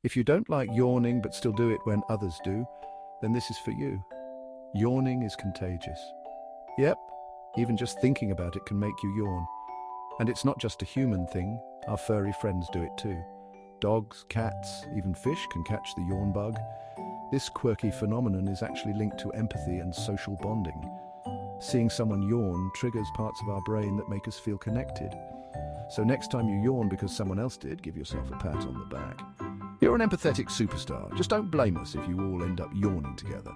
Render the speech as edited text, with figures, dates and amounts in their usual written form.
If you don't like yawning but still do it when others do, then this is for you. Yawning is contagious. Yep, even just thinking about it can make you yawn. And it's not just a human thing, our furry friends do it too. Dogs, cats, even fish can catch the yawn bug. This quirky phenomenon is actually linked to empathy and social bonding. Seeing someone yawn triggers parts of our brain that make us feel connected. So next time you yawn because someone else did, give yourself a pat on the back. You're an empathetic superstar. Just don't blame us if you all end up yawning together.